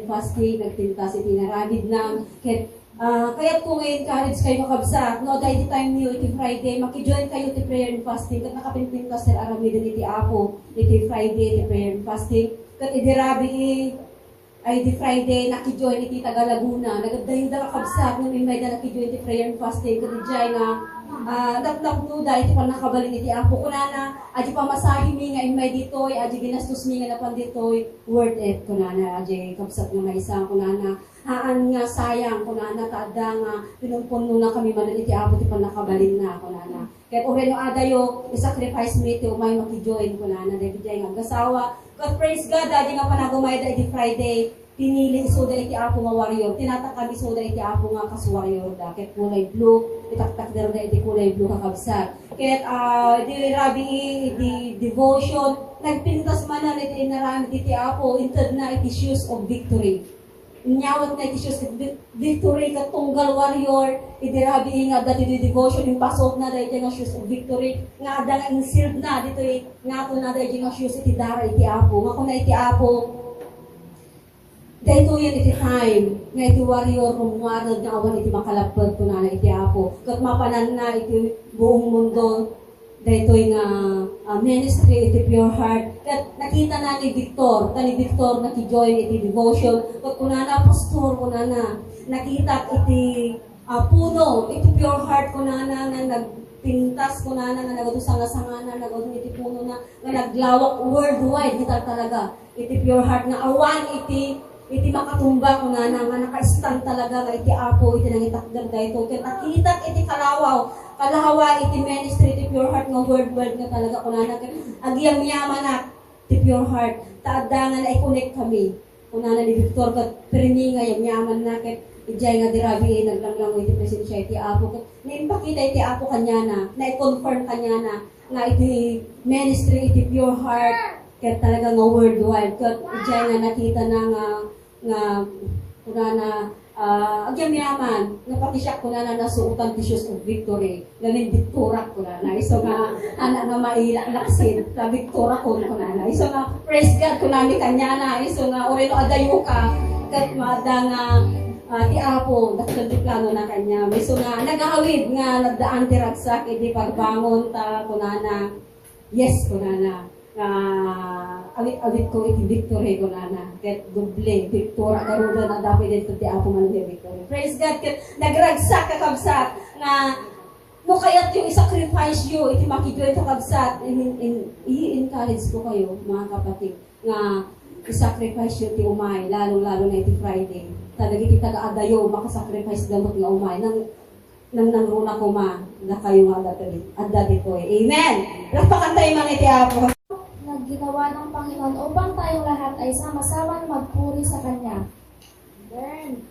fasting, nagtinta si tinaramid ng kaya kung encourage kayo makabsak, no, dahil di time niyo, iti Friday, makijoin kayo iti prayer and fasting, kat nakapinpinta sir aramid iti Apo, iti Friday, iti prayer and fasting, kat idirabi ay di Friday, nakijoin iti Taga Laguna, nagadayin da makabsak, nung may da nakijoin iti prayer and fasting, kat ijay nga, daplak nuda, iti pa nakabalin iti Apo, kunana, aji pa masahi mi nga imay ditoy, aji ginastos mi nga napan ditoy, worth it, kunana, aji kabsat nga may isang, kunana, haan nga sayang kunana taada nga pinumpuno na kami man iti Apo ti panakabalin na kunana. Kaya ore no adayo i-sacrifice mi ti umay makijoin kunana dahil jay nga gasawa. God praise God dadi nga panagumay da iti Friday pinili isuda iti Apo nga warrior. Tinatakam isuda iti Apo nga kas warrior da. Kaya kulay blue itaktak da iti kulay blue kakabsat. Kaya di rabi di devotion nagpintas manan iti inaramid iti Apo inted na iti shoes of victory. Inyawat na iti shoes victory ka tunggal warrior idirabi nga dati di devotion yung pasok na dahil nga shoes of victory nga ada nga insealed na dito nga to na dahil nga shoes iti dara iti Apo nga kung na iti Apo dahil to yan iti time nga iti warrior rumwarad nga awan iti makalapad ko na iti Apo kat mapanan na iti buong mundo dahil to nga ministry iti pure heart kat nakita na ni Victor nakijoin iti devotion kat kunana pastor kunana nakita iti puno iti pure heart kunana nga nagpintas kunana nga nagadusanga-sangana nagadun iti puno na nga naglawak worldwide kita talaga iti pure heart nga awan iti makatumba kunana nga naka-stand talaga nga iti Apo iti nangitakdan dayto ket nakita iti kalahawa iti ministry iti pure heart nga worldwide nga talaga kunana ket agiyam yaman na iti pure heart taada nga na-connect kami kunana ni Victor ket pirmi nga yaman na ket ijay nga dirabi naglanglang iti presensya iti Apo ket naimpakita iti Apo kanya na-confirm kanya nga iti ministry iti pure heart ket talaga nga worldwide ket ijay nga nakita na nga kunana agyam yaman nga pati siya kunana nasuutan ti shoes of victory ganin victorak kunana iso nga anak nga mailaksin sa victora kunana iso nga praise God kunani kanya na iso nga oreno adayo ka ket maada nga ti Apo dakkel ti plano na kanya iso nga nagahawid nga nagdaan ti ragsak iti pagbangon ta kunana yes kunana awit ko iti victory ko nana ket doble victor agaruda na dapat dito ti Apo man victory praise God ket nagragsak ka kabsat nga no kayat yung i-sacrifice you iti makijoy ka kabsat i-encourage ko kayo mga kapatid nga i-sacrifice you ti umay lalo na iti Friday talaga iti taga-adayo makasacrifice gamot nga umay nang runa ko na kayo nga dati ko amen lapakan tayo mga iti Apo ginawa ng Panginoon upang tayong lahat ay sama-sama magpuri sa Kanya. Amen.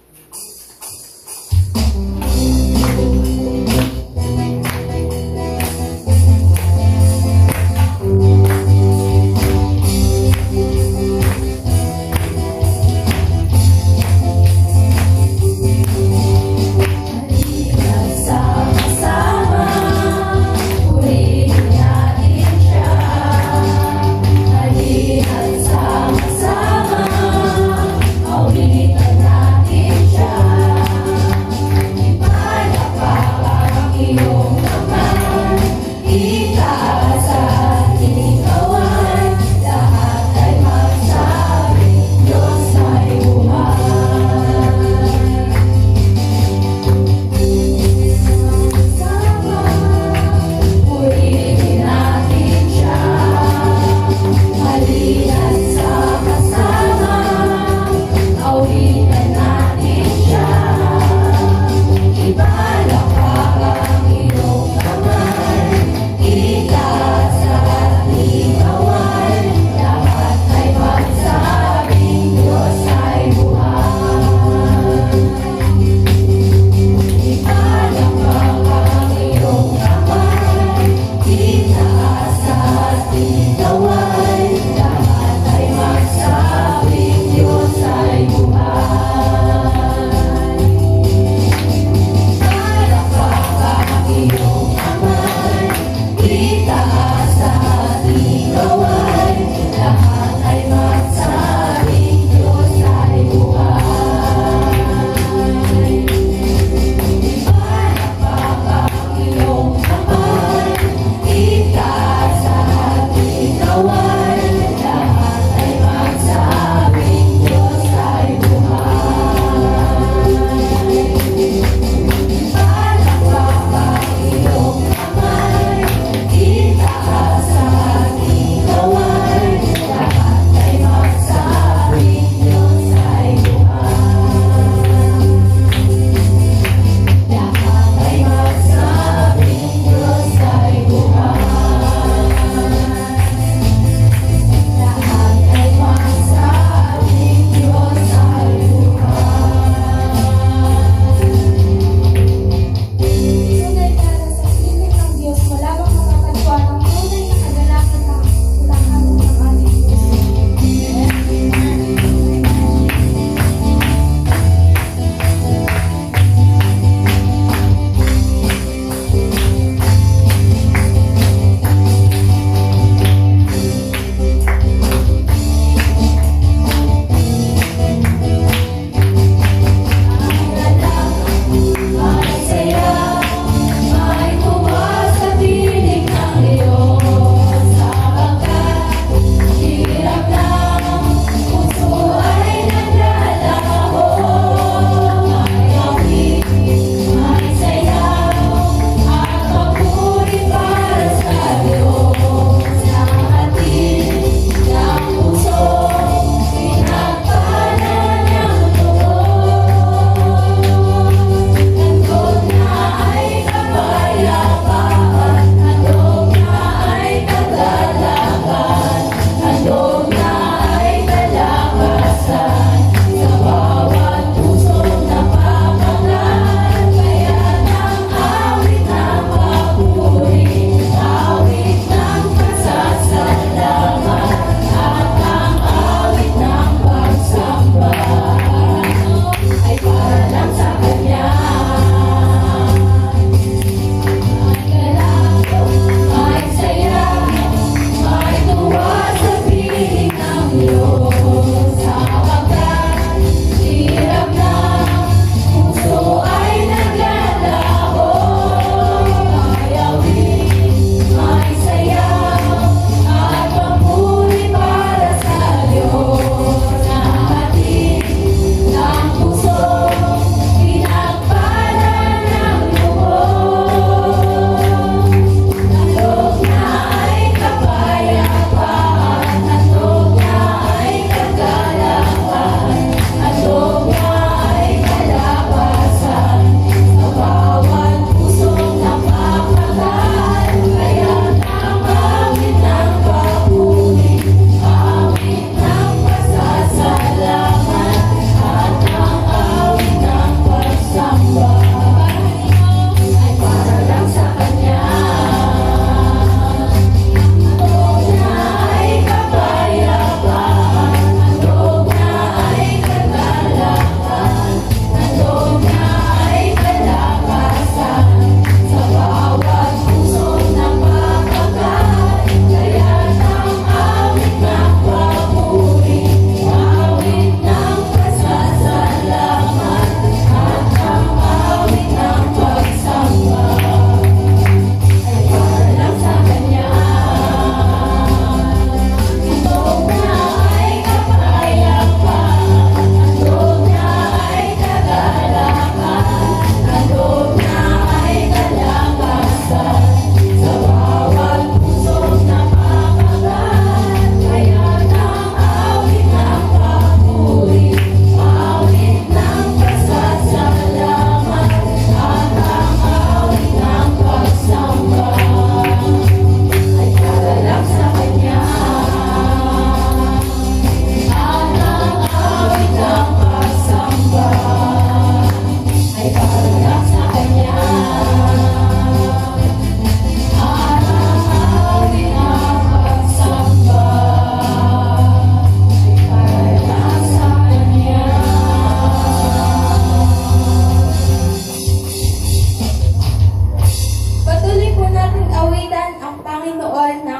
Lahat ay magsabi, Diyos ay buhay.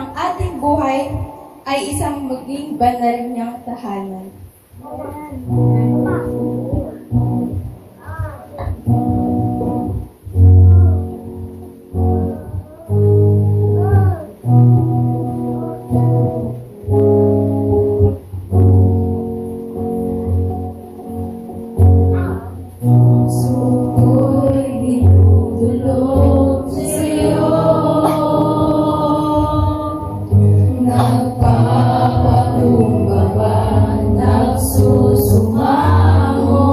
ang ating buhay ay isang maging banal niyang tahanan. Ako'y dinudulog sa'yo, nagpapakumbaba, nagsusumango.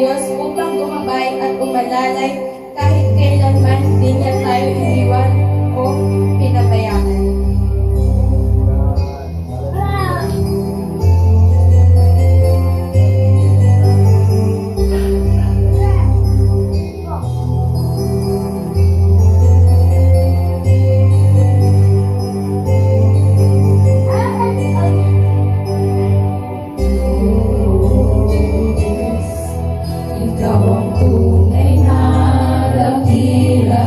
Diyos upang gumabay at umalalay kahit kailanman di niya tayo iniwan o pinabayaan. Ikaw ang tunay na dakila.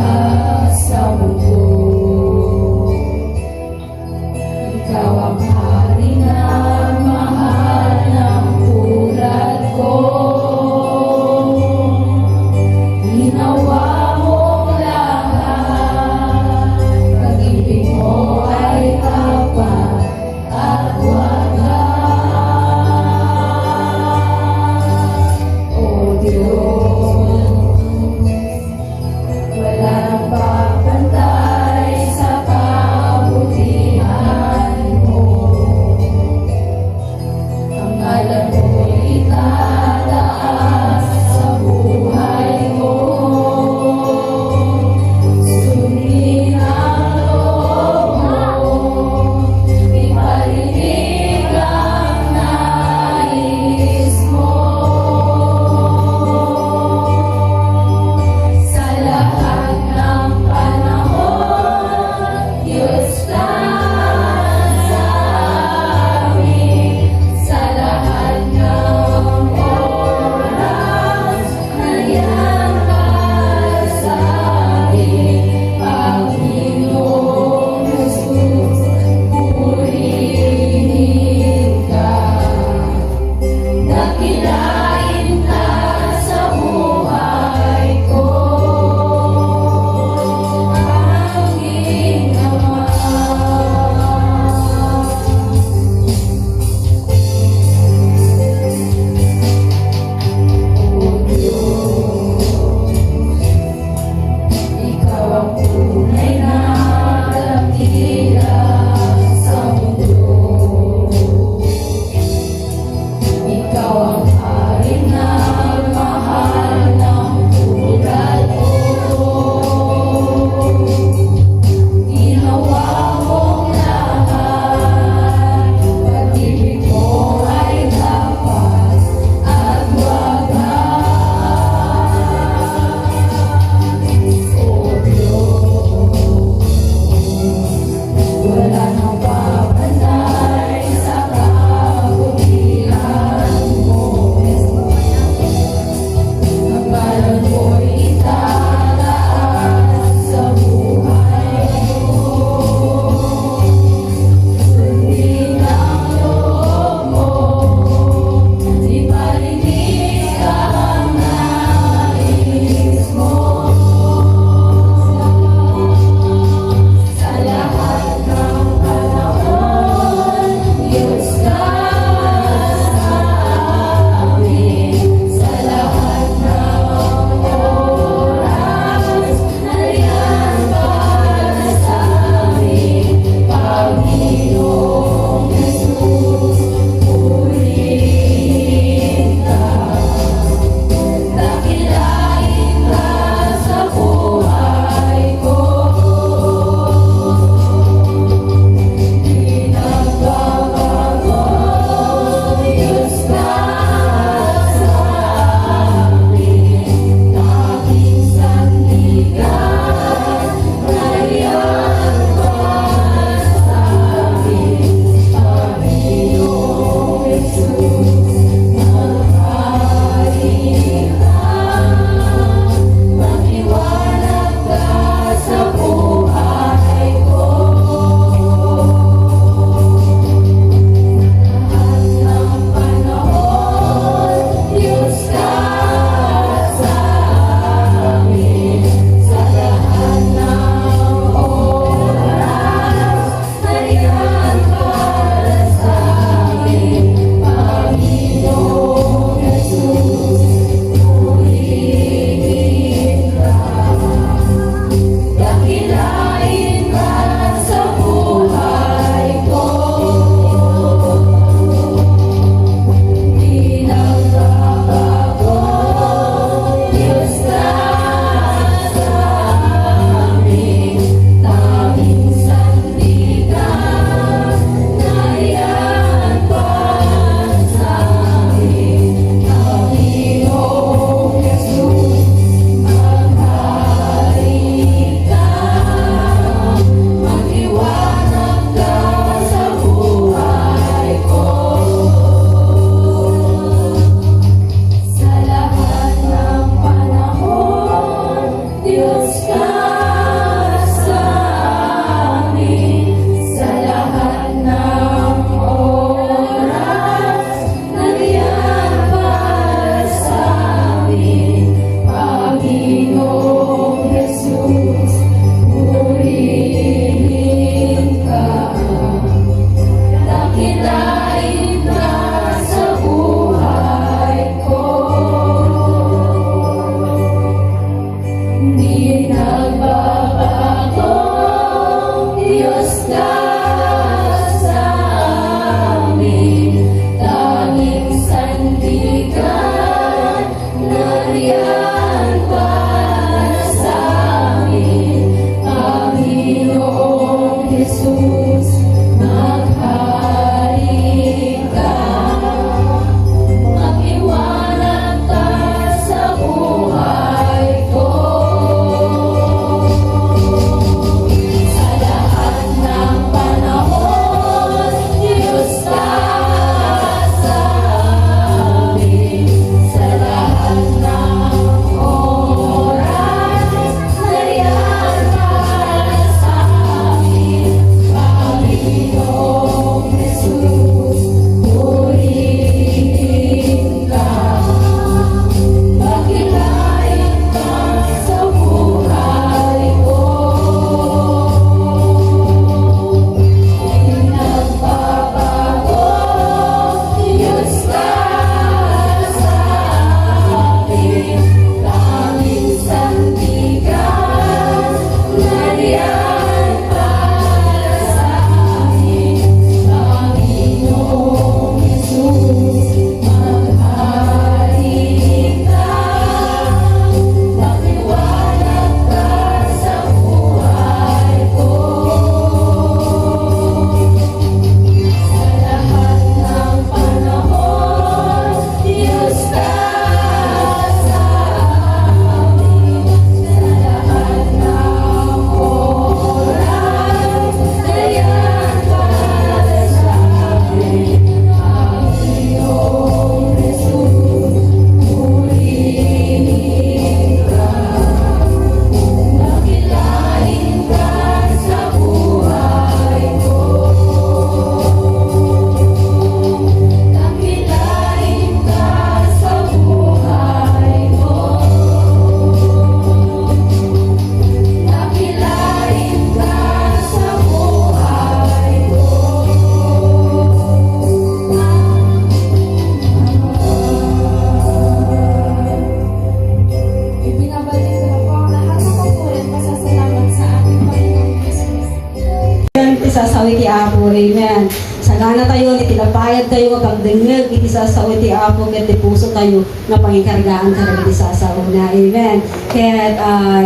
Apo. Amen. Sagana tayo, itinapayag tayo nga pagdengeg, iti sasaw iti Apo, ket ti puso tayo na pangikargaan talaga iti sasaw na. Amen. Kaya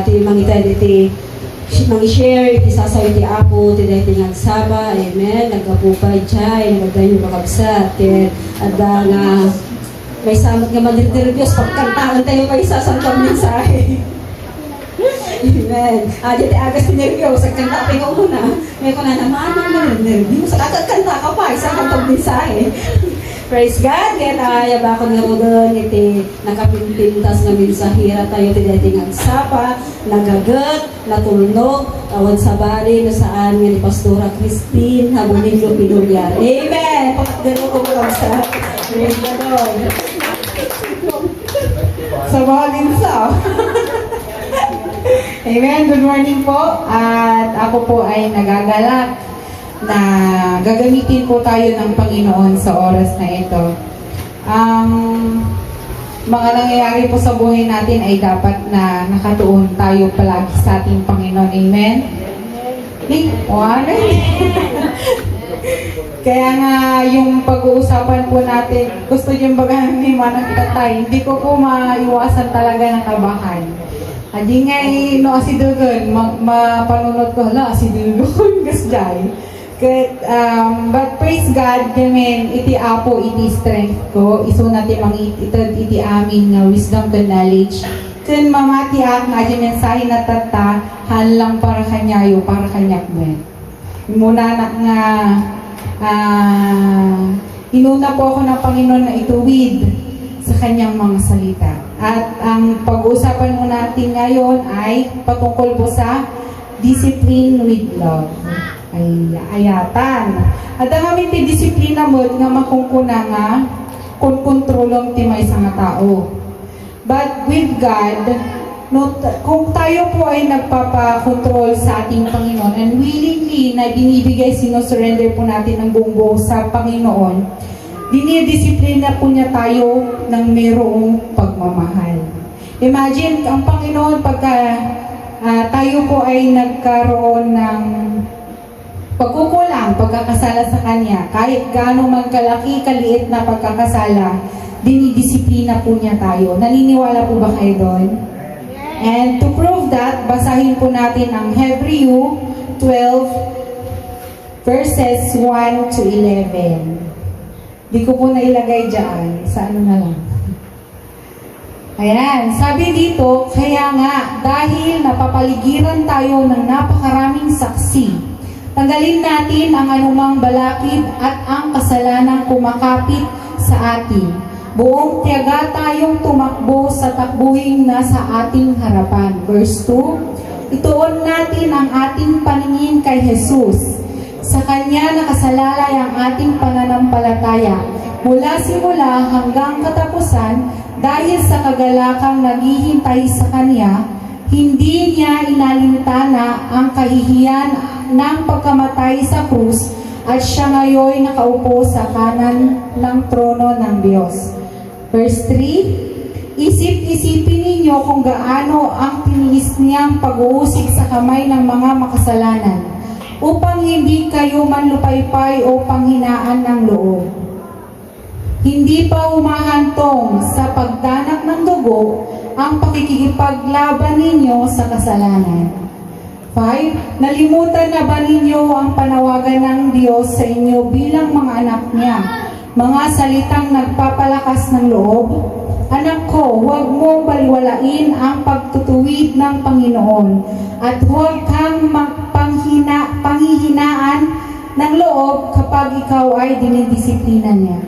ti mangita iti mang-share, iti sasaw iti Apo, ti dahiti nagsaba. Amen. Nagkapupay chay, nagdayo makabsat. Kaya adda nga may samot nga mandirdirbyos, pagkantaan tayo may sasantang mensahe. Amen. Dito agas nervyos, sa kanta pa ikaw muna. May ko na naman ang nervyos. Sa kakanta ka pa, isang kantang mensahe. Praise God. Yan yaba ko nga mo doon. Iti nakapimpintas nga mensahira tayo. Iti dating agsapa, nagagat, natulnog, tawad sa bali na saan nga ni Pastora Christine Habonillo Pinulyar. Amen. Pagkagano ko mo lang sa praise the Lord. Sa mga linsaw. Amen. Good morning po. At ako po ay nagagalak na gagamitin po tayo ng Panginoon sa oras na ito. Ang mga nangyayari po sa buhay natin ay dapat na nakatuon tayo palagi sa ating Panginoon. Amen? Kaya nga yung pag-uusapan po natin, gusto niyong bagahan ni Manang Tatay, hindi ko po maiwasan talaga ng kabahan. Adi nga no asidugon, mapanunod ko, hala asidugon, gasday. But praise God, gamin, iti Apo, iti strength ko, iso natin itad iti amin nga wisdom to knowledge. Kun mamati ak na adi mensahe na tata, halang para kanyayo, para kanyak men. Muna na nga, inuna po ako ng Panginoon na ituwid sa kanyang mga salita. At ang pag-uusapan mo natin ngayon ay patungkol po sa discipline with love. Ay ayatan. At ang aming disiplina mo nga makungkuna nga kung kontrolong timay sa nga tao. But with God, kung tayo po ay nagpapakontrol sa ating Panginoon and willingly na binibigay, sinusurrender po natin ang buong buo sa Panginoon, dinidisiplina po niya tayo ng mayroong pagmamahal. Imagine, ang Panginoon, pagka tayo po ay nagkaroon ng pagkukulang, pagkakasala sa Kanya, kahit gaano man kalaki, kaliit na pagkakasala, dinidisiplina po niya tayo. Naniniwala po ba kayo doon? And to prove that, basahin po natin ang Hebrew 12 verses 1 to 11. Di ko po nailagay dyan. Sa ano na lang. Ayan. Sabi dito, kaya nga, dahil napapaligiran tayo ng napakaraming saksi, tanggalin natin ang anumang balakid at ang kasalanang kumakapit sa atin. Buong tiyaga tayong tumakbo sa takbuhing nasa ating harapan. Verse 2, ituon natin ang ating paningin kay Jesus. Sa Kanya nakasalalay ang ating pananampalataya mula simula hanggang katapusan dahil sa kagalakang naghihintay sa Kanya, hindi Niya inalintana ang kahihiyan ng pagkamatay sa krus at Siya ngayon nakaupo sa kanan ng trono ng Diyos. Verse 3, isip-isipin ninyo kung gaano ang tiniis Niyang pag-uusig sa kamay ng mga makasalanan upang hindi kayo manlupaypay o panghinaan ng loob. Hindi pa humahantong sa pagdanak ng dugo ang pakikipaglaban ninyo sa kasalanan. 5. Nalimutan na ba ninyo ang panawagan ng Diyos sa inyo bilang mga anak niya? Mga salitang nagpapalakas ng loob? Anak ko, huwag mong baliwalain ang pagtutuwid ng Panginoon at huwag kang panghihinaan ng loob kapag ikaw ay dinidisiplina niya.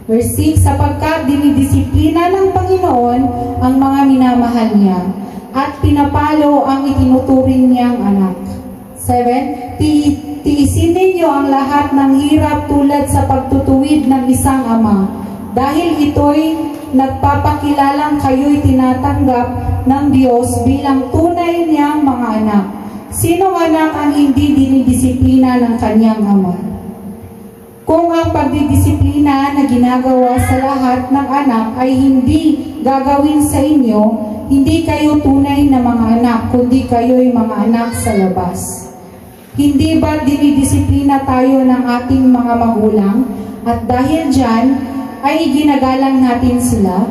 Verse 6, sapagkat dinidisiplina ng Panginoon ang mga minamahal niya at pinapalo ang itinuturing niyang anak. 7, tiisin ninyo ang lahat ng hirap tulad sa pagtutuwid ng isang ama dahil ito'y nagpapakilalang kayo'y tinatanggap ng Diyos bilang tunay niyang mga anak. Sino anak ang hindi dinidisiplina ng kanyang ama? Kung ang pagdidisiplina na ginagawa sa lahat ng anak ay hindi gagawin sa inyo, hindi kayo tunay na mga anak, kundi kayo'y mga anak sa labas. Hindi ba dinidisiplina tayo ng ating mga magulang at dahil dyan ay ginagalang natin sila?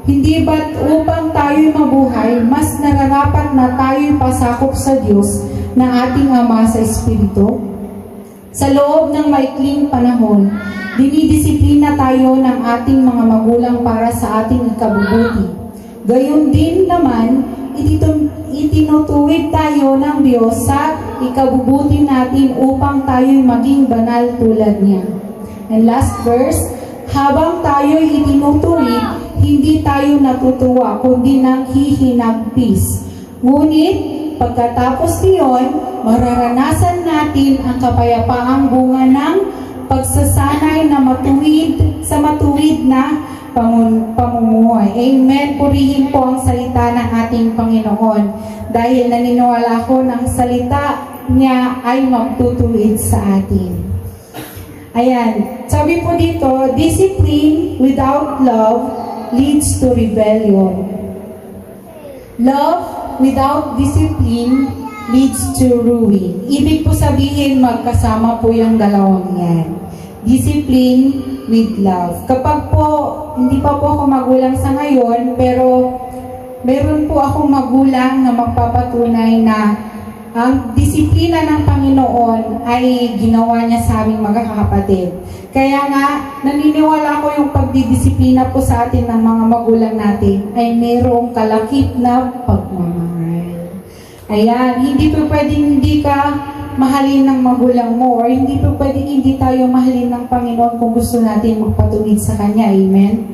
Hindi ba't upang tayo'y mabuhay, mas nararapat na tayo'y pasakop sa Diyos na ating Ama sa Espiritu? Sa loob ng maikling panahon, dinidisiplina tayo ng ating mga magulang para sa ating ikabubuti. Gayon din naman, itinutuwid tayo ng Diyos sa ikabubuti natin upang tayo'y maging banal tulad niya. And last verse, habang tayo'y itinutuwid, hindi tayo natutuwa, kundi nanghihinagpis. Ngunit, pagkatapos niyon, mararanasan natin ang kapayapaang bunga ng pagsasanay na matuwid na pamumuhay. Amen. Purihin po ang salita ng ating Panginoon. Dahil naniniwala ko ng salita niya ay magtutuwid sa atin. Ayan. Sabi po dito, discipline without love leads to rebellion. Love without discipline leads to ruin. Ibig po sabihin, magkasama po yung dalawang yan. Discipline with love. Kapag po, hindi pa po ako magulang sa ngayon, pero meron po akong magulang na magpapatunay na ang disiplina ng Panginoon ay ginawa niya sa aming magkakapatid. Kaya nga, naniniwala ko yung pagdidisiplina po sa atin ng mga magulang natin ay mayroong kalakip na pagmamahal. Ayan, hindi po pwedeng hindi ka mahalin ng magulang mo or hindi po pwedeng hindi tayo mahalin ng Panginoon kung gusto natin magpatuwid sa Kanya. Amen?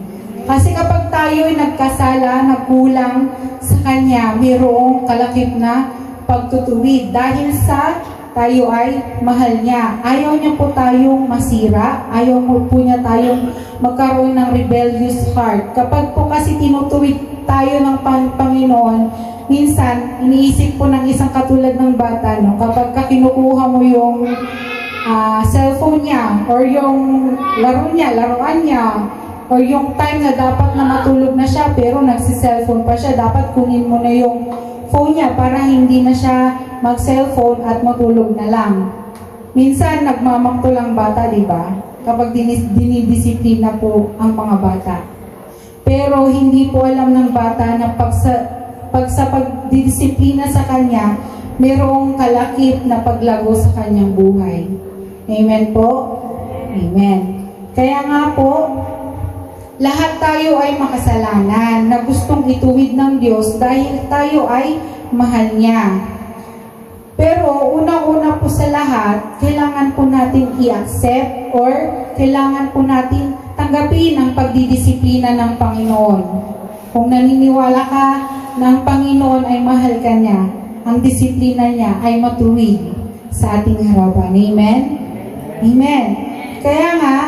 Kasi kapag tayo ay nagkasala, nagkulang sa Kanya, mayroong kalakip na pagtutuwid dahil sa tayo ay mahal niya. Ayaw niya po tayong masira. Ayaw po niya tayong magkaroon ng rebellious heart. Kapag po kasi tinutuwid tayo ng Panginoon, minsan, iniisip po ng isang katulad ng bata, no? Kapag kinukuha mo yung cellphone niya, or yung laruan niya, or yung time na dapat na matulog na siya, pero nagsi-cellphone pa siya, dapat kunin mo na yung phone niya para hindi na siya mag-cellphone at matulog na lang. Minsan, nagmamakto lang bata, di ba? Kapag dinidisiplina po ang mga bata. Pero hindi po alam ng bata na pag sa pagdidisiplina sa kanya, mayroong kalakip na paglago sa kanyang buhay. Amen po? Amen. Kaya nga po, lahat tayo ay makasalanan na gustong ituwid ng Diyos dahil tayo ay mahal niya. Pero unang-una po sa lahat, kailangan po natin i-accept or kailangan po natin tanggapin ang pagdidisiplina ng Panginoon. Kung naniniwala ka na ang Panginoon ay mahal ka niya, ang disiplina niya ay matuwid sa ating harapan. Amen? Amen. Kaya nga,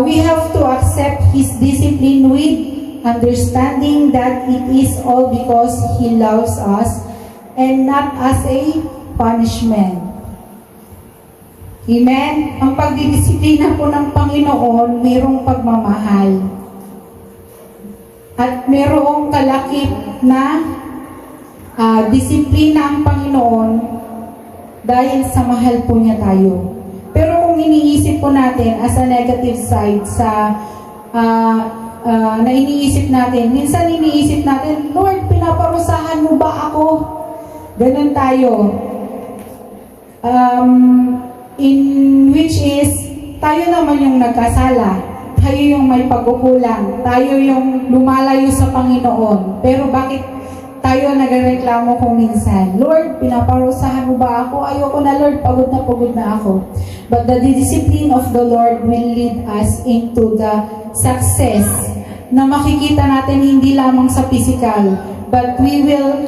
we have to accept His discipline with understanding that it is all because He loves us and not as a punishment. Amen? Ang pagdidisiplina po ng Panginoon, mayroong pagmamahal. At mayroong kalakip na disiplina ang Panginoon dahil sa mahal po niya tayo. Pero kung iniisip po natin as a negative side sa na iniisip natin, minsan iniisip natin, Lord, pinaparusahan mo ba ako? Ganun tayo. In which is, tayo naman yung nagkasala. Tayo yung may pagkukulang. Tayo yung lumalayo sa Panginoon. Pero bakit tayo nagreklamo kung minsan, Lord, pinaparusahan mo ba ako? Ayoko na, Lord, pagod na ako. But the discipline of the Lord will lead us into the success na makikita natin hindi lamang sa physical, but we will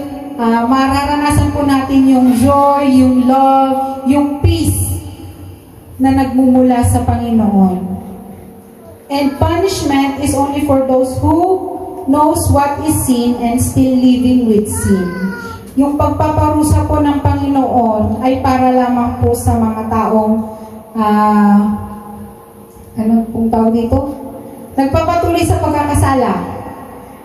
mararanasan po natin yung joy, yung love, yung peace na nagmumula sa Panginoon. And punishment is only for those who knows what is sin and still living with sin. Yung pagpaparusa po ng Panginoon ay para lamang po sa mga taong ano pong tawag dito? Nagpapatuloy sa pagkakasala.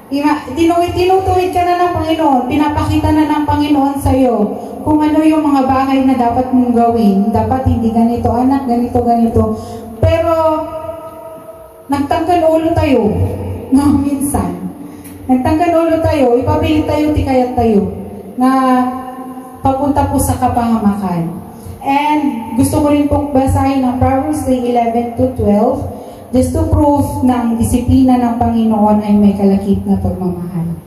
Tinutuwid ka na ng Panginoon, pinapakita na ng Panginoon sa iyo kung ano yung mga bagay na dapat mong gawin. Dapat hindi ganito, anak, ganito, ganito. Pero, nagtanggal ulo tayo, no, minsan. Nagtanggal ulo tayo, ipabilit tayo, tikayat tayo, na papunta po sa kapahamakan. And gusto ko rin pong basahin ang Proverbs 3:11 to 12, just to prove na ang disiplina ng Panginoon ay may kalakip na pagmamahal.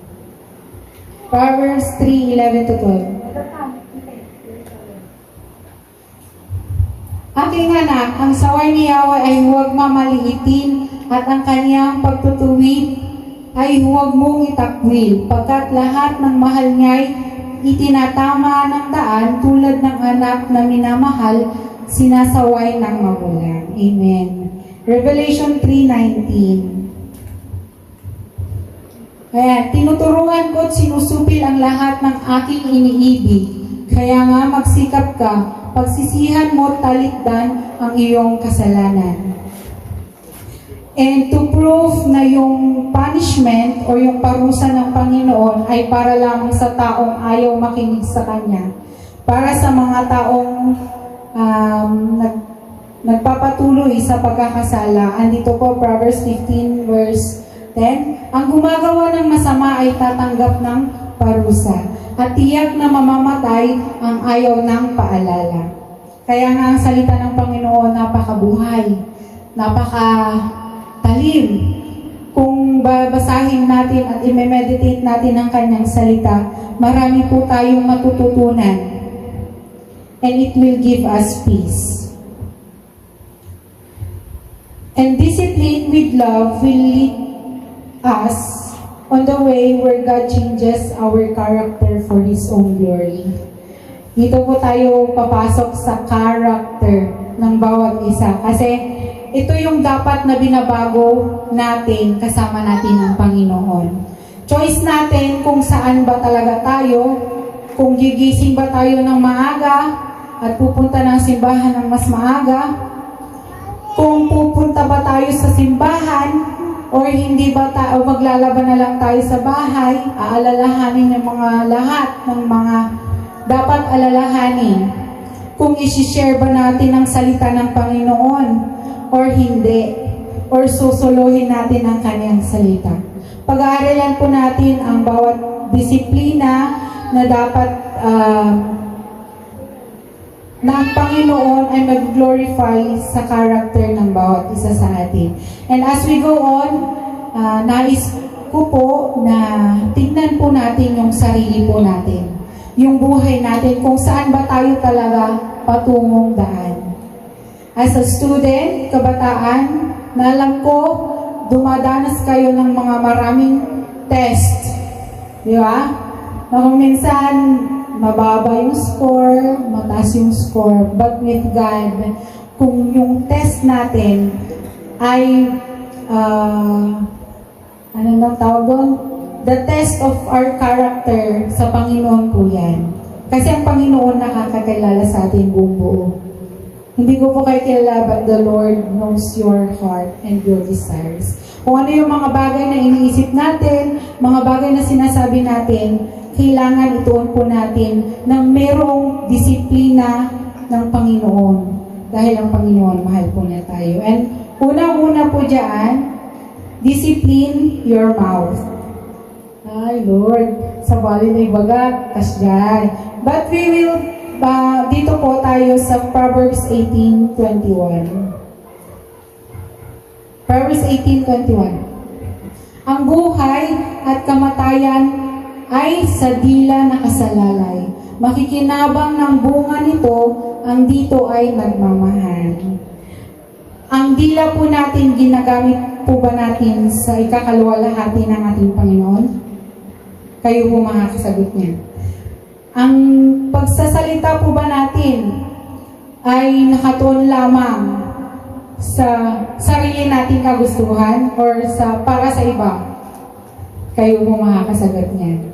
Proverbs 3:11 to 12. Aking anak, ang saway ni Yahweh ay huwag mamaliitin at ang kaniyang pagtutuwid ay huwag mong itakwil, pagkat lahat ng mahal niya'y itinatama ng daan tulad ng anak na minamahal, sinasaway ng magulang. Amen. Revelation 3:19. Ayan, tinuturuan ko at sinusupil ang lahat ng aking iniibig. Kaya nga magsikap ka, pagsisihan mo at talikdan ang iyong kasalanan. And to prove na yung punishment o yung parusa ng Panginoon ay para lamang sa taong ayaw makinig sa Kanya. Para sa mga taong nagpapatuloy sa pagkakasala. Andito po, Proverbs 15 verse 10. Ang gumagawa ng masama ay tatanggap ng parusa. At tiyak na mamamatay ang ayaw ng paalala. Kaya nga ang salita ng Panginoon napakabuhay, napakatalim. Kung babasahin natin at i-meditate natin ang kanyang salita, marami po tayong matututunan. And it will give us peace. And discipline with love will lead us on the way where God changes our character for His own glory. Dito po tayo papasok sa character ng bawat isa. Kasi ito yung dapat na binabago natin kasama natin ang Panginoon. Choice natin kung saan ba talaga tayo, kung gigising ba tayo ng maaga at pupunta ng simbahan ng mas maaga, kung pupunta ba tayo sa simbahan or hindi ba tayo, maglalaban na lang tayo sa bahay, aalalahanin ng mga lahat ng mga dapat alalahanin. Kung isi-share ba natin ang salita ng Panginoon or hindi, or susuluhin natin ang kanyang salita. Pag-aaralan po natin ang bawat disiplina na dapat na ang Panginoon ay mag-glorify sa character ng bawat isa sa atin. And as we go on, nais ko po na tingnan po natin yung sarili po natin. Yung buhay natin, kung saan ba tayo talaga patungong daan. As a student, kabataan, na alam ko, dumadanas kayo ng mga maraming test. Di ba? Na kung minsan, mababa yung score, mataas yung score. But with God, kung yung test natin ay, ano nang tawag doon? The test of our character sa Panginoon po yan. Kasi ang Panginoon nakakakilala sa atin buong buo. Hindi ko po kayo kilala, but the Lord knows your heart and your desires. Kung ano yung mga bagay na iniisip natin, mga bagay na sinasabi natin, kailangan ituon po natin ng merong disiplina ng Panginoon. Dahil ang Panginoon, mahal po niya tayo. And unang-una po dyan, discipline your mouth. Ay, Lord, sa bali na ibagat, kasyan. But we will, dito po tayo sa Proverbs 18:21. Proverbs 18:21. Ang buhay at kamatayan ay sa dila nakasalalay. Makikinabang ng bunga nito, ang dito ay nagmamahal. Ang dila po natin, ginagamit po ba natin sa ikakalwalhati ng ating Panginoon? Kayo po makakasagot niya. Ang pagsasalita po ba natin ay nakatuon lamang sa sarili nating kagustuhan or para sa iba? Kayo po makakasagot niya.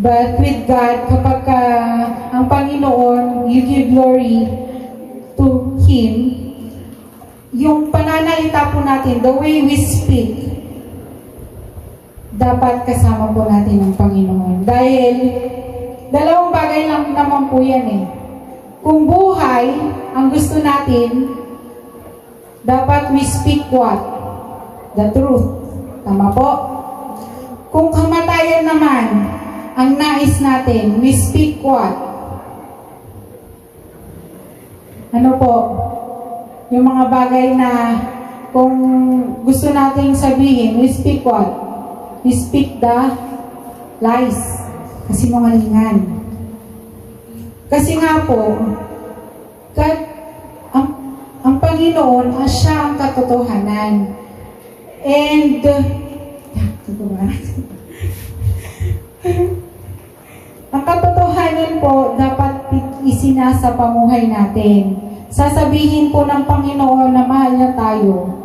But with God, kapag ang Panginoon, you give glory to Him, yung pananalita po natin, the way we speak, dapat kasama po natin ang Panginoon. Dahil, dalawang bagay lang naman po yan eh. Kung buhay, ang gusto natin, dapat we speak what? The truth. Tama po? Kung kamatayan naman, ang nais natin, we speak what? Ano po? Yung mga bagay na kung gusto nating sabihin, we speak what? We speak the lies. Kasinungalingan. Kasi nga po, ang Panginoon, siya ang katotohanan. And, ang katotohanan po, dapat isinasa pamuhay natin. Sasabihin po ng Panginoon na mahal niya tayo.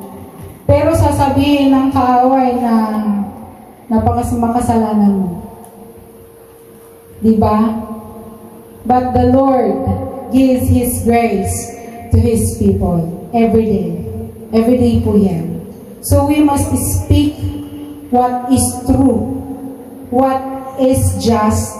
Pero sasabihin ng kaaway na napakasamakasalanan mo. Diba? But the Lord gives His grace to His people every day. Every day po yan. So we must speak what is true, what is just,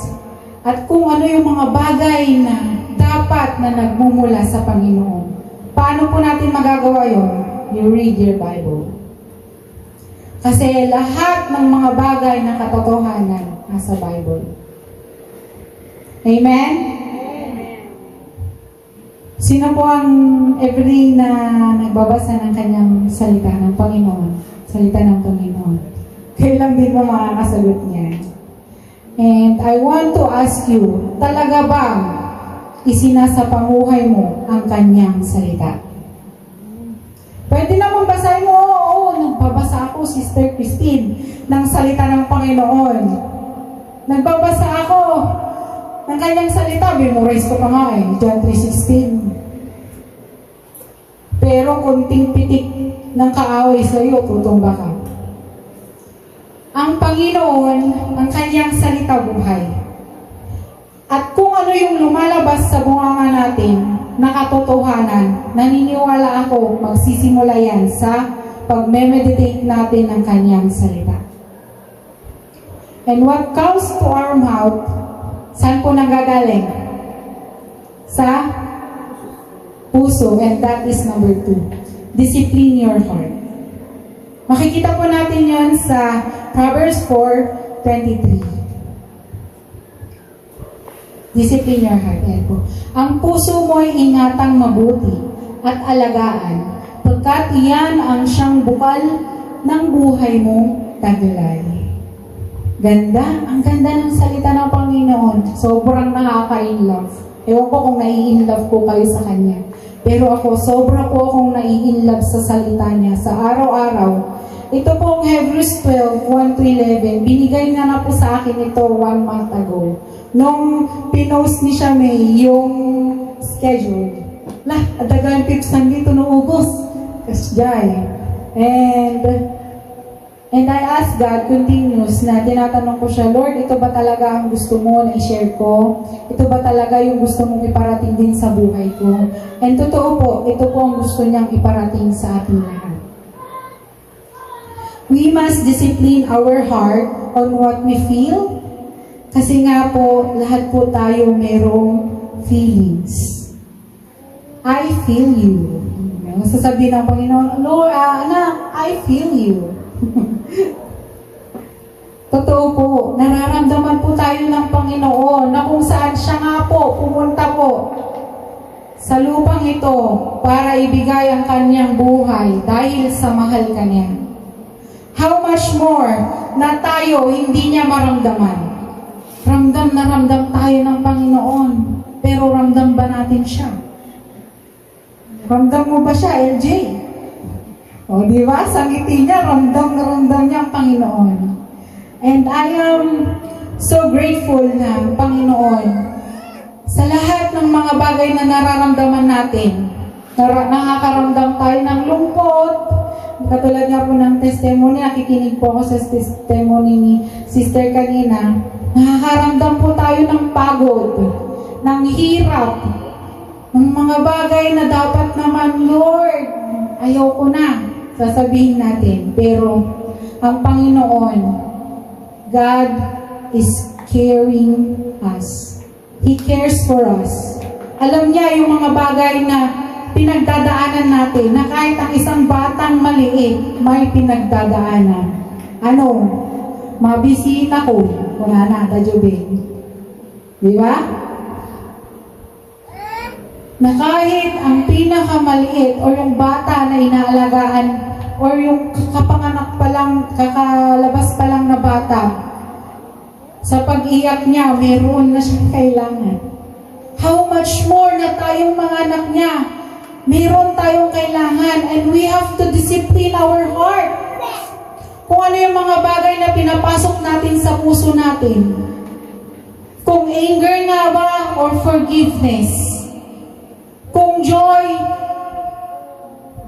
at kung ano yung mga bagay na dapat na nagmumula sa Panginoon. Paano po natin magagawa yun? You read your Bible. Kasi lahat ng mga bagay na katotohanan nasa Bible. Amen? Sino po ang every na nagbabasa ng kanyang salita ng Panginoon? Salita ng Panginoon. Kailan din mo makakasagot niya? And I want to ask you, talaga bang isinasa pamuhay mo ang kanyang salita? Pwede naman basahin mo, oo, nagbabasa ako, Sister Christine, ng salita ng Panginoon. Nagbabasa ako ng kanyang salita, memorize ko pa nga John 3:16. Pero kunting pitik ng kaaway sa iyo, tutumba ka. Ang Panginoon, ang kanyang salita buhay. At kung ano yung lumalabas sa bunganga natin, na katotohanan, naniniwala ako, magsisimula yan sa pag-meditate natin ng kanyang salita. And what comes to our mouth, saan po nanggagaling? Sa puso. And that is number 2. Discipline your heart. Makikita po natin yon sa Proverbs 4:23. Discipline your heart. Ayan po. Ang puso mo ay ingatang mabuti at alagaan, pagkat iyan ang siyang bukal ng buhay mo taglay. Ganda. Ang ganda ng salita ng Panginoon. Sobrang nakaka-inlove. Ewan ko kung nai-inlove po kayo sa Kanya. Pero ako, sobra po akong nai-inlove sa salita niya. Sa araw-araw. Ito po ang Hebrews 12:1-11. Binigay na po sa akin ito 1 month ago. Nung pinost ni siya yung schedule. Adagan pipsan dito naubos. Kasjay. And I asked God continuous na tinatanong ko siya, Lord, ito ba talaga ang gusto mo na i-share ko? Ito ba talaga yung gusto mong iparating din sa buhay ko? And totoo po, ito po ang gusto niyang iparating sa ating lahat. We must discipline our heart on what we feel. Kasi nga po, lahat po tayo merong feelings. I feel you. Sasabihin ng Panginoon, Lord, anak, I feel you. Totoo po, nararamdaman po tayo ng Panginoon na kung saan siya nga po, pumunta po sa lupang ito para ibigay ang kanyang buhay dahil sa mahal kanya. How much more na tayo hindi niya maramdaman? Ramdam na ramdam tayo ng Panginoon, pero ramdam ba natin siya? Ramdam mo ba siya, LJ? O, di ba? Sa ngiti niya, ramdam na ramdam niya ang Panginoon. And I am so grateful na Panginoon sa lahat ng mga bagay na nararamdaman natin. Nakakaramdam tayo ng lungkot. Katulad nga po ng testimony, nakikinig po ako sa testimony ni Sister kanina. Nakakaramdam po tayo ng pagod, ng hirap, ng mga bagay na dapat naman, Lord, ayoko na, sasabihin natin. Pero ang Panginoon, God is caring us. He cares for us. Alam niya yung mga bagay na pinagdadaanan natin, na kahit ang isang batang maliit, may pinagdadaanan. Ano? Mabisita ko. Wala na, tajubin. Di ba? Na kahit ang pinakamaliit o yung bata na inaalagaan o yung kapanganak pa lang, kakalabas pa lang na bata, sa pag-iyak niya, meron na siyang kailangan. How much more na tayong mga anak niya, meron tayong kailangan, and we have to discipline our heart. Kung ano yung mga bagay na pinapasok natin sa puso natin. Kung anger nga ba or forgiveness. Kung joy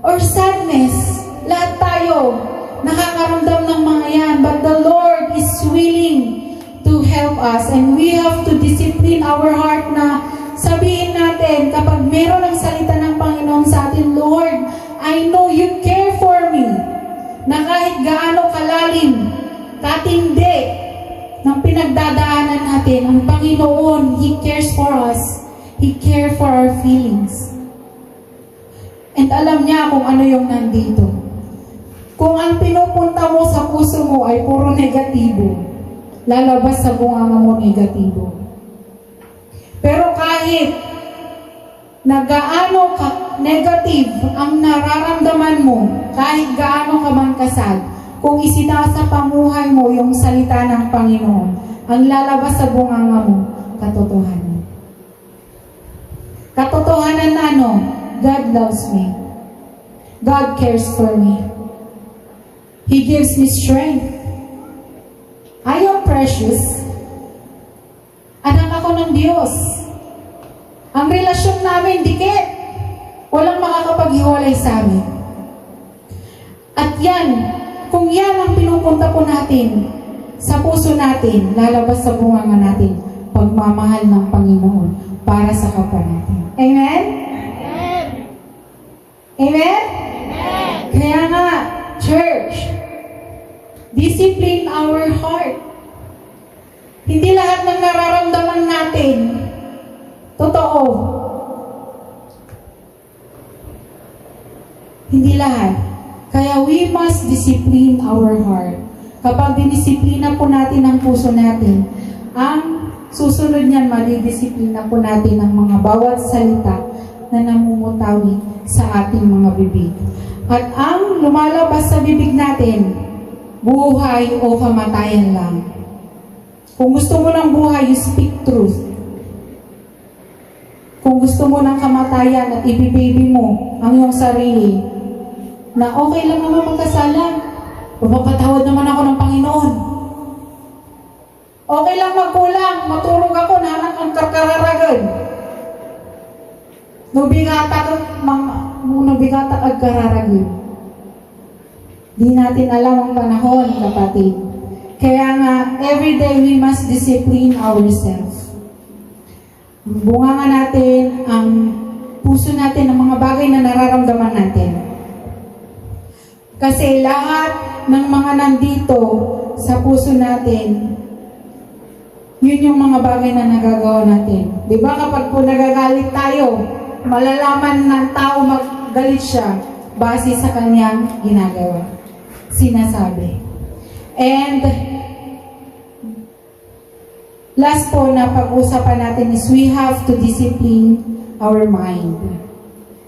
or sadness. Lahat tayo nakakaramdam ng mga yan. But the Lord is willing to help us. And we have to discipline our heart na sabihin natin kapag meron ang salita ng Panginoon sa atin, Lord, I know you care for me. Na kahit gaano kalalim, katindi ng pinagdadaanan natin, ang Panginoon, He cares for us. He cares for our feelings. And alam niya kung ano yung nandito. Kung ang pinupunta mo sa puso mo ay puro negatibo, lalabas sa bunganga mo negatibo. Pero kahit na gaano ka negative ang nararamdaman mo, kahit gaano ka man kasad, kung isinasa pamuhay mo yung salita ng Panginoon, ang lalabas sa bunganga mo, katotohanan. Katotohanan na ano? God loves me. God cares for me. He gives me strength. I am precious. Anak ako ng Diyos. Ang relasyon namin dikit. Walang makakapaghiwalay sa amin. At yan, kung yan ang pinupunta po natin sa puso natin, lalabas sa bunganga natin, pagmamahal ng Panginoon para sa kapwa natin. Amen? Amen? Amen? Kaya nga, church, discipline our heart. Hindi lahat ng nararamdaman natin totoo. Hindi lahat. Kaya we must discipline our heart. Kapag dinisiplina po natin ang puso natin, ang susunod niyan, madidisiplina po natin ang mga bawat salita na namumutawi sa ating mga bibig. At ang lumalabas sa bibig natin, buhay o kamatayan lang. Kung gusto mo ng buhay, you speak truth. Kung gusto mo ng kamatayan at ibibaby mo ang iyong sarili, na okay lang naman magkasala, mapapatawad naman ako ng Panginoon. Okay lang magkulang, matulog ako, nanak ang karkararagan. Nubigata ag kararagan. Di natin alam ang panahon, kapatid. Kaya nga, every day we must discipline ourselves. Ang bunganga natin, ang puso natin, ang mga bagay na nararamdaman natin. Kasi lahat ng mga nandito sa puso natin, yun yung mga bagay na nagagawa natin. Di ba kapag po nagagalit tayo, malalaman ng tao maggalit siya base sa kanyang ginagawa. Sinasabi. And last po na pag-usapan natin is we have to discipline our mind.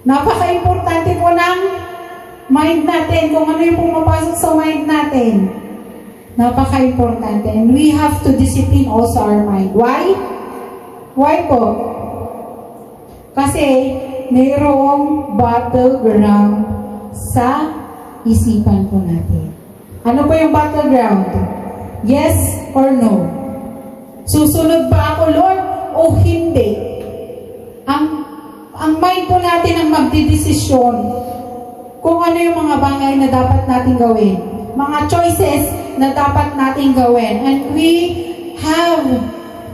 Napaka-importante po ng mind natin, kung ano yung pumapasok sa mind natin. Napaka-importante. And we have to discipline also our mind. Why? Why po? Kasi mayroong battleground sa isipan po natin. Ano po yung battleground? Yes or no? Susunod ba ako, Lord, o hindi? Ang mind po natin ang magdidesisyon kung ano yung mga bagay na dapat natin gawin. Mga choices na dapat natin gawin. And we have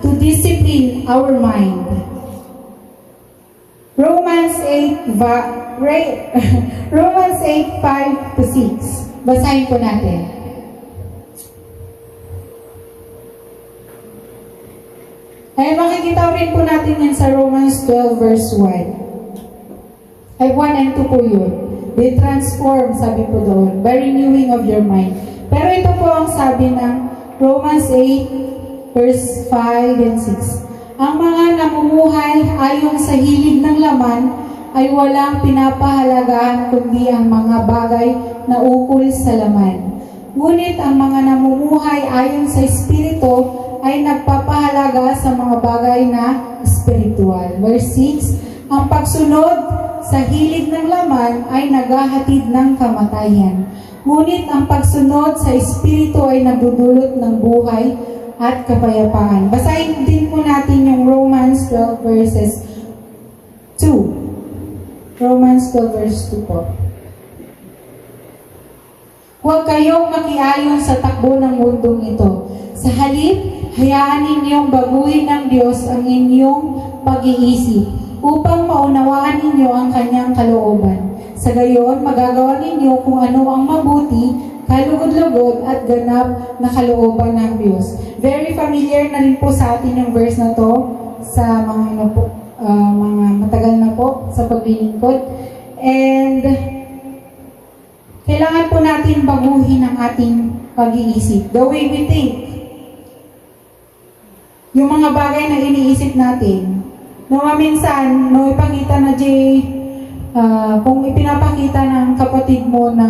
to discipline our mind. Romans 8, Romans 8, 5-6. Basahin po natin. Ay makikita rin po natin yan sa Romans 12 verse 1. Ay 1 and 2 po yun. Be transformed, sabi po doon, by renewing of your mind. Pero ito po ang sabi ng Romans 8 verse 5 and 6. Ang mga namumuhay ayon sa hilig ng laman ay walang pinapahalagahan kundi ang mga bagay na ukol sa laman. Ngunit ang mga namumuhay ayon sa Espiritu ay nagpapahalaga sa mga bagay na spiritual. Verse 6, ang pagsunod sa hilig ng laman ay naghahatid ng kamatayan. Ngunit ang pagsunod sa Espiritu ay nagdudulot ng buhay at kapayapaan. Basahin din po natin yung Romans 12 verses 2. Romans 12 verse 2 po. Huwag kayong makiayon sa takbo ng mundong ito. Sa halip, hayaan ninyong baguhin ng Diyos ang inyong pag-iisip upang maunawaan ninyo ang kanyang kalooban. Sa gayon, magagawa ninyo kung ano ang mabuti, kalugod-lugod at ganap na kalooban ng Diyos. Very familiar na rin po sa atin yung verse na to sa mga mga matagal na po sa paglilingkod. And kailangan po natin baguhin ang ating pag-iisip. The way we think. Yung mga bagay na iniisip natin. Minsan, ipakita na kung ipinapakita ng kapatid mo na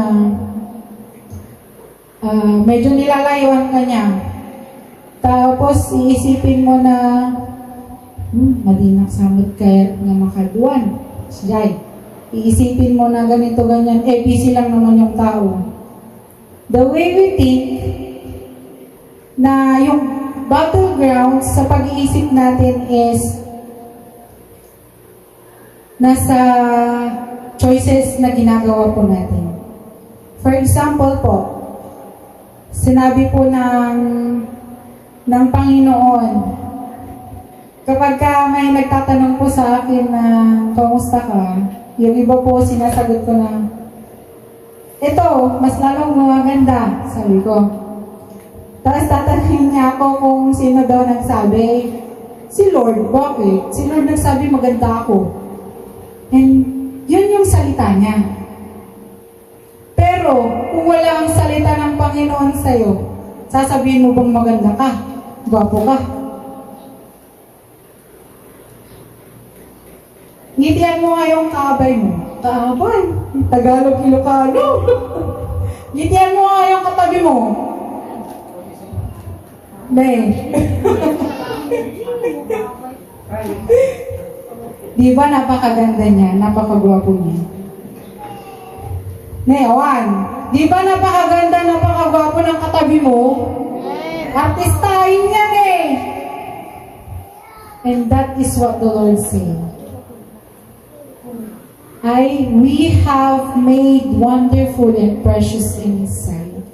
medyo nilalayuan ka niya. Tapos, iisipin mo na mali nagsamit kaya nga makaduan. Siyay. Iisipin mo na ganito, ganyan. busy lang naman yung tao. The way we think na yung battleground sa pag-iisip natin is nasa choices na ginagawa po natin. For example po, sinabi po ng Panginoon, kapag may nagtatanong po sa akin na kamusta ka, yung iba po sinasagot ko na, ito, mas lalong maganda, sabi ko. Tapos tatanungin niya ako kung sino daw nagsabi. Si Lord, bakit? Si Lord nagsabi maganda ako. And yun yung salita niya. Pero, kung wala ang salita ng Panginoon sa'yo, sasabihin mo bang maganda ka? Gwapo ka? Ngitian mo nga yung kaabay mo. Kaabay? Tagalog Ilocano. Ngitian mo nga yung katabi mo. Di ba napakaganda niya? Napakagwapo niya. Newan, di ba napakaganda, napakagwapo ng katabi mo? Artistahin yan eh. And that is what the Lord said. We have made wonderful and precious in His sight.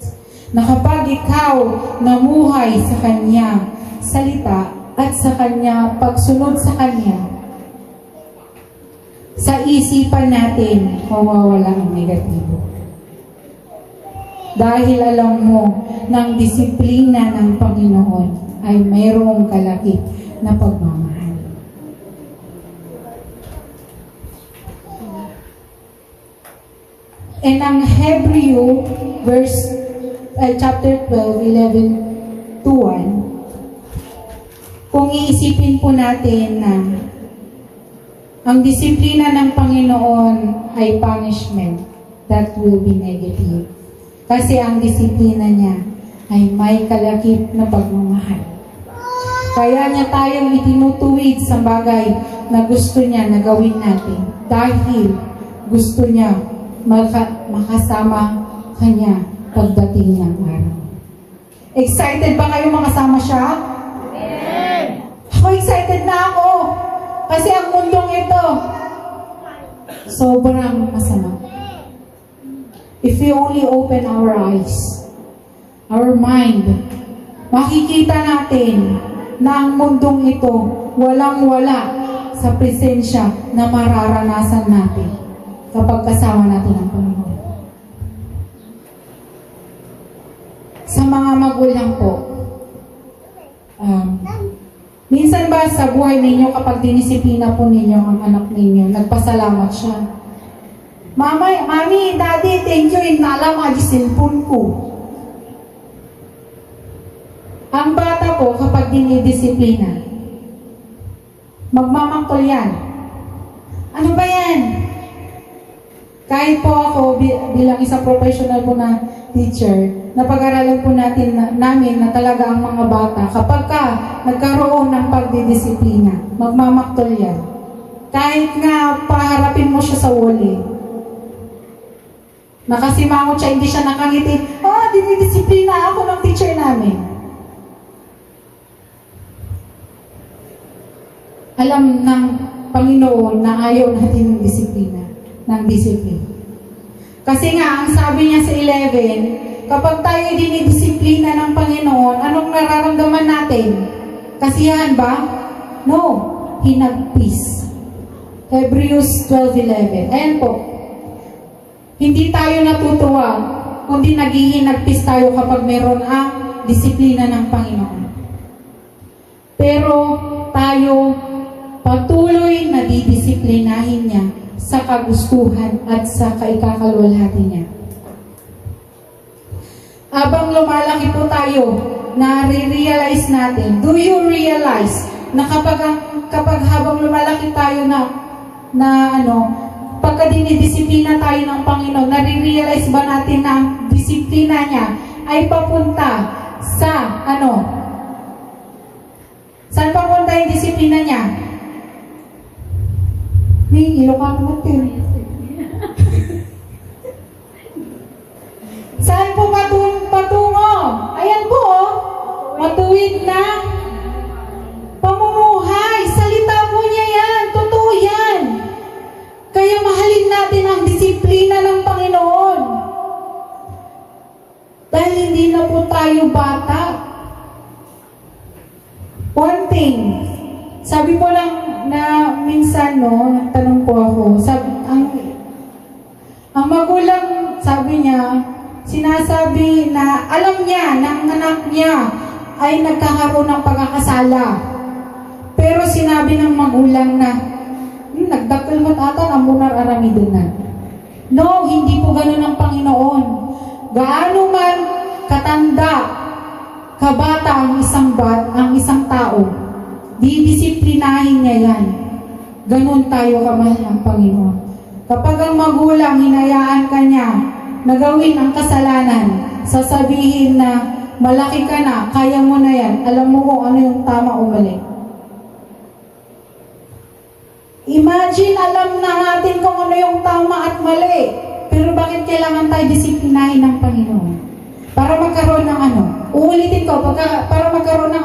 Na kapag ikaw namuhay sa Kanya salita at sa Kanya pagsunod sa Kanya, sa isipan natin mawawala ang negatibo. Dahil alam mo ng disiplina ng Panginoon ay mayroong kalakip na pagmamahal. And ang Hebreo chapter 12, 11 to 1, kung iisipin po natin na ang disiplina ng Panginoon ay punishment, that will be negative. Kasi ang disiplina niya ay may kalakip na pagmamahal. Kaya niya tayong itinutuwid sa bagay na gusto niya na gawin natin dahil gusto niya makasama kanya pagdating ng araw. Excited ba kayo makasama siya? Amen! Ako excited na ako! Kasi ang mundong ito, sobrang masama. If we only open our eyes, our mind, makikita natin na ang mundong ito, walang-wala sa presensya na mararanasan natin kapag kasama natin ang Panginoon. Sa mga magulang po, Minsan ba sa buhay ninyo kapag dinisiplina po ninyo ang anak ninyo, nagpasalamat siya? Mami, Daddy, thank you, inala mga cellphone ko. Ang bata po kapag dinidisiplina, magmamangkol yan. Ano ba yan? Kahit po ako bilang isang professional po na teacher, napag-aralan po namin na talaga ang mga bata, kapag ka nagkaroon ng pagdidisiplina, magmamaktol yan. Kahit nga paharapin mo siya sa wall, nakasimangot siya, hindi siya nakangiti, dinidisiplina ako ng teacher namin. Alam ng Panginoon na ayaw natin ng disiplina, ng disiplina. Kasi nga, ang sabi niya sa 11, kapag tayo dinidisiplina ng Panginoon, anong nararamdaman natin? Kasiyahan ba? No. Hinagpis. Hebrews 12:11. Ayan po. Hindi tayo natutuwa, kundi naghihinagpis tayo kapag meron ang disiplina ng Panginoon. Pero tayo patuloy na didisiplinahin niya sa kagustuhan at sa kaikakalwalhati niya. Abang lumalaki po tayo, na-realize natin, do you realize na kapag habang lumalaki tayo pagka dinidisiplina tayo ng Panginoon, nare-realize ba natin na ang disiplina niya ay papunta sa saan papunta yung disiplina niya? Ilocano natin. Saan po patungo? Ayan po, matuwid na pamumuhay. Salita po niya yan. Totoo yan. Kaya mahalin natin ang disiplina ng Panginoon. Dahil hindi na po tayo bata. One thing, sabi po lang na minsan, nagtanong po ako, ang magulang, sabi niya, sinasabi na alam niya ng anak niya ay nagkakaroon ng pagkakasala. Pero sinabi ng magulang na, nagdakil mo't ata ang munar aramidunan. No, hindi po ganun ang Panginoon. Gaano man katanda, kabata ang isang tao, didisiplinahin niya yan. Ganun tayo kamahal ng Panginoon. Kapag ang magulang hinayaan ka niya na gawin ang kasalanan, sasabihin na malaki ka na, kaya mo na yan, alam mo kung ano yung tama o mali. Imagine, alam na natin kung ano yung tama at mali. Pero bakit kailangan tayo disiplinahin ng Panginoon? Para magkaroon ng Uulitin ko, para magkaroon ng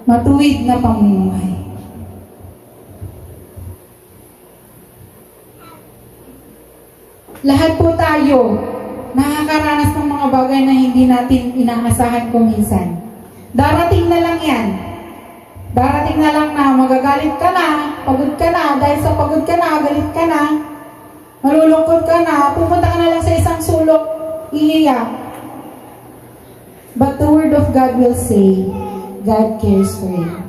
matuwid na pamumuhay. Lahat po tayo nakakaranas ng mga bagay na hindi natin inaasahan kung minsan. Darating na lang yan. Darating na lang na magagalit ka na, pagod ka na, dahil sa pagod ka na, galit ka na, malulungkot ka na, pupunta ka na lang sa isang sulok, iiyak. But the Word of God will say, God cares for you.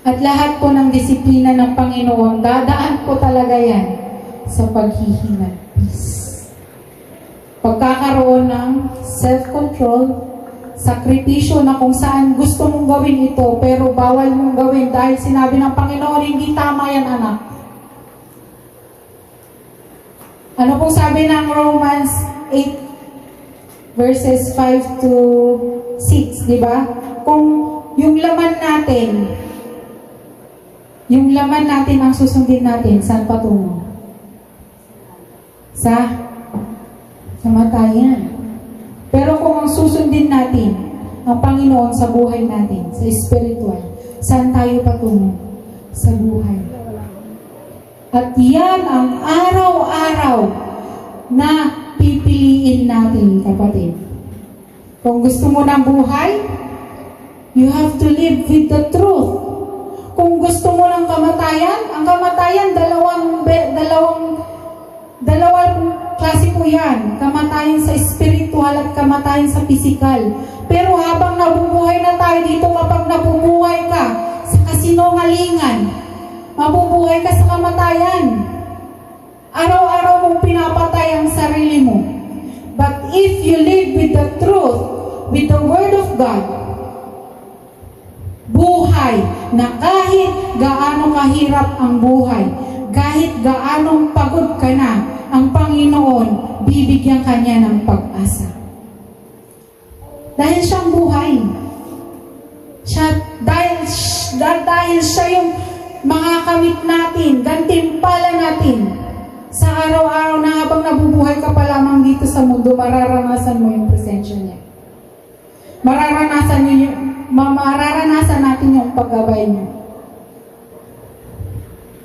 At lahat po ng disiplina ng Panginoon, dadaan po talaga yan sa paghihinagpis. Pagkakaroon ng self-control, sakripisyo na kung saan gusto mong gawin ito, pero bawal mong gawin dahil sinabi ng Panginoon, hindi tama yan, anak. Ano pong sabi ng Romans 8 verses 5 to 6, di ba? Kung yung laman natin ang susundin natin, saan patungo? Sa kamatayan. Pero kung ang susundin natin ang Panginoon sa buhay natin, sa spiritual, saan tayo patungo? Sa buhay. At yan ang araw-araw na pipiliin natin, kapatid. Kung gusto mo ng buhay, you have to live with the truth. Kung gusto mo ng kamatayan, ang kamatayan, dalawang klase po yan. Kamatayan sa spiritual at kamatayan sa physical. Pero habang nabubuhay na tayo dito, kapag nabubuhay ka sa kasinungalingan, mabubuhay ka sa kamatayan. Araw-araw mong pinapatay ang sarili mo. But if you live with the truth, with the Word of God, buhay na kahit gaano kahirap ang buhay, kahit gaanong pagod ka na, ang Panginoon, bibigyan ka niya ng pag-asa. Dahil siyang buhay. Dahil siya yung makakamit natin, gantimpala natin. Sa araw-araw na habang nabubuhay ka pa lamang dito sa mundo, mararanasan mo yung presensya niya. Mararanasan natin yung paggabay niya.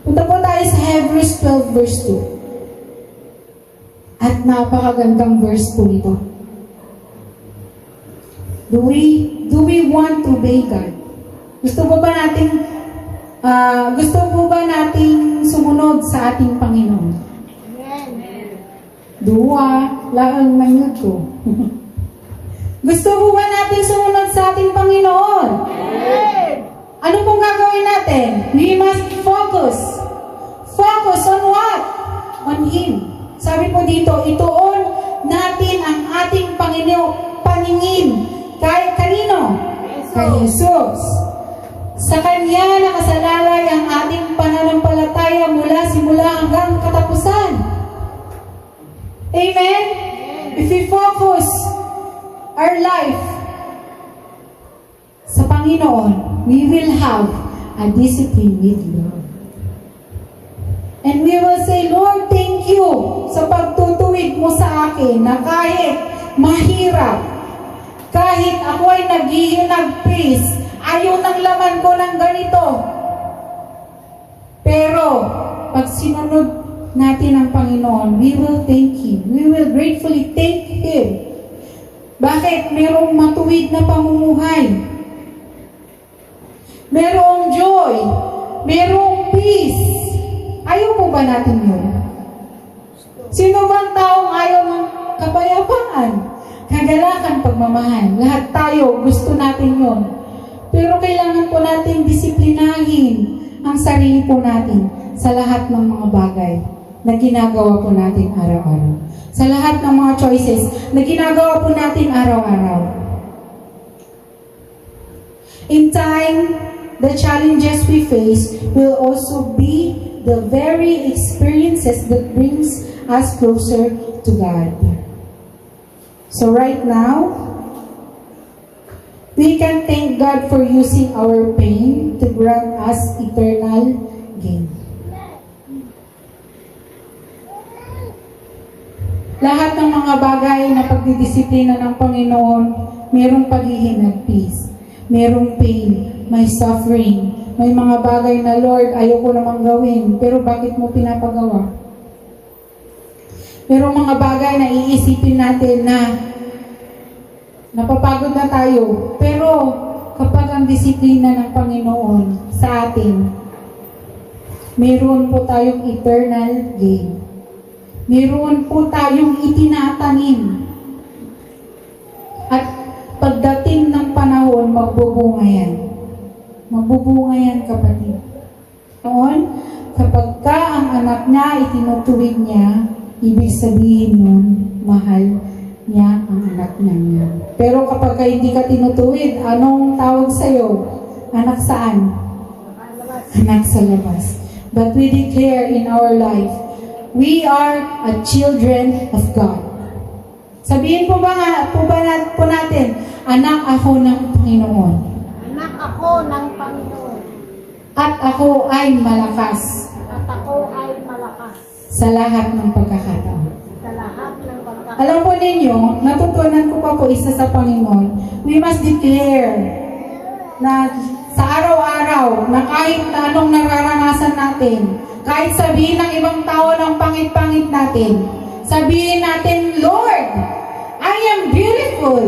Punta po tayo sa Hebrews 12 verse 2. At napakagandang verse po ito. Do we want to obey God? Gusto po ba nating sumunod sa ating Panginoon? Dua, laang mayod ko. Gusto po ba natin sumunod sa ating Panginoon? Ano pong gagawin natin? We must focus. Focus on what? On Him. Sabi po dito, ituon natin ang ating paningin. Kay kanino? Kay Jesus. Sa Kanya nakasalalay ang ating pananampalataya mula simula hanggang katapusan. Amen? If we focus our life sa Panginoon, we will have a discipline with Lord. And we will say, Lord, thank you sa pagtutuwid mo sa akin na kahit mahirap, kahit ako ay naghihinagpis, ayaw ng laman ko ng ganito. Pero, pag sinunod natin ang Panginoon, we will thank Him. We will gratefully thank Him. Bakit? Merong matuwid na pamumuhay. Merong joy. Merong peace. Ayaw po ba natin yun? Sino bang taong ayaw ng kapayapaan? Kagalakan, pagmamahal. Lahat tayo, gusto natin yun. Pero kailangan po natin disiplinahin ang sarili po natin sa lahat ng mga bagay na ginagawa po natin araw-araw. Sa lahat ng mga choices na ginagawa po natin araw-araw. In time, the challenges we face will also be the very experiences that brings us closer to God. So right now, we can thank God for using our pain to grant us eternal gain. Lahat ng mga bagay na pagdidisiplina ng Panginoon, mayroong paghihinagpis, mayroong pain, may suffering, may mga bagay na, Lord, ayoko namang gawin, pero bakit mo pinapagawa? Mayroong mga bagay na iisipin natin na napapagod na tayo, pero kapag ang disiplina ng Panginoon sa atin, mayroon po tayong eternal gain. Mayroon po tayong itinatanim. At pagdating ng panahon, magbubunga yan. Magbubunga yan, kapatid. Noon, kapag ka ang anak niya itinutuwid niya, ibig sabihin nun, mahal niya ang anak niya. Pero kapag ka hindi ka tinutuwid, anong tawag sa'yo? Anak saan? Anak sa labas. But we declare in our life, we are a children of God. Sabihin po natin, anak ako ng Panginoon. Anak ako ng Panginoon. At ako ay malakas At ako ay malakas sa lahat ng pagkakataon. sa lahat ng pagkakataon. Alam po ninyo, natutunan ko pa po isa sa Panginoon, we must declare na sa araw-araw, na kahit na anong nararanasan natin, kahit sabihin ng ibang tao ng pangit-pangit natin, sabihin natin, Lord, I am beautiful,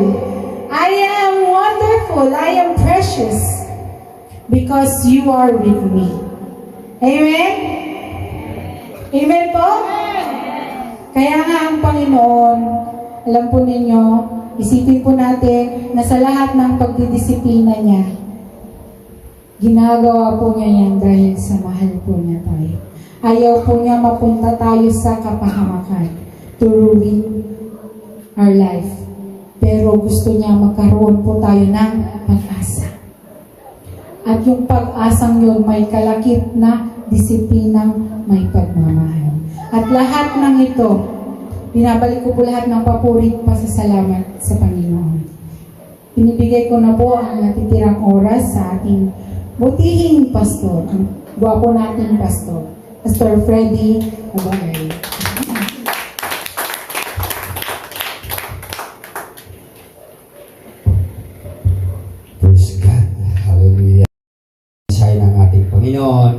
I am wonderful, I am precious, because you are with me. Amen? Amen po? Kaya nga ang Panginoon, alam po ninyo, isipin po natin na sa lahat ng pagdidisiplina niya, ginagawa po niya yan dahil sa mahal po niya tayo. Ayaw po niya mapunta tayo sa kapahamakan to ruin our life. Pero gusto niya magkaroon po tayo ng pag-asa. At yung pag-asang yun may kalakip na disiplinang may pagmamahal. At lahat ng ito, binabalik ko po lahat ng papuri at pasasalamat sa Panginoon. Pinibigay ko na po ang natitirang oras sa ating butihing pastor, ang gwapo nating pastor, Pastor Freddy Abagay. Praise God. Hallelujah. Say ng ating Panginoon,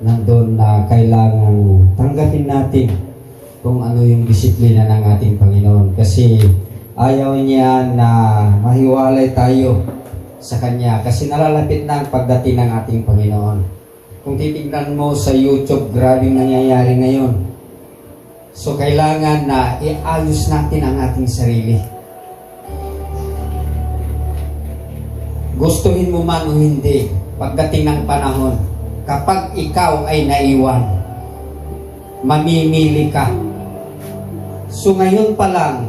nandun na kailangan tanggapin natin kung ano yung disiplina ng ating Panginoon. Kasi ayaw niya na mahiwalay tayo sa Kanya. Kasi nalalapit na ang pagdating ng ating Panginoon. Kung titignan mo sa YouTube, grabe nangyayari ngayon. So kailangan na iayos natin ang ating sarili. Gustuhin mo man o hindi, pagdating ng panahon, kapag ikaw ay naiwan, mamimili ka. So ngayon pa lang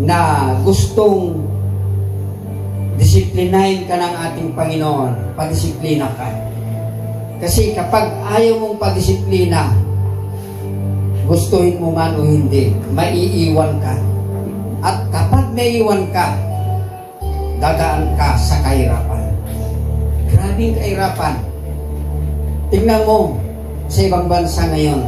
na gustong disiplinahin ka ng ating Panginoon, padisiplina ka. Kasi kapag ayaw mong padisiplina, gustuhin mo man o hindi, maiiwan ka. At kapag naiwan ka, dadaan ka sa kahirapan. Grabing kahirapan. Tingnan mo sa ibang bansa ngayon.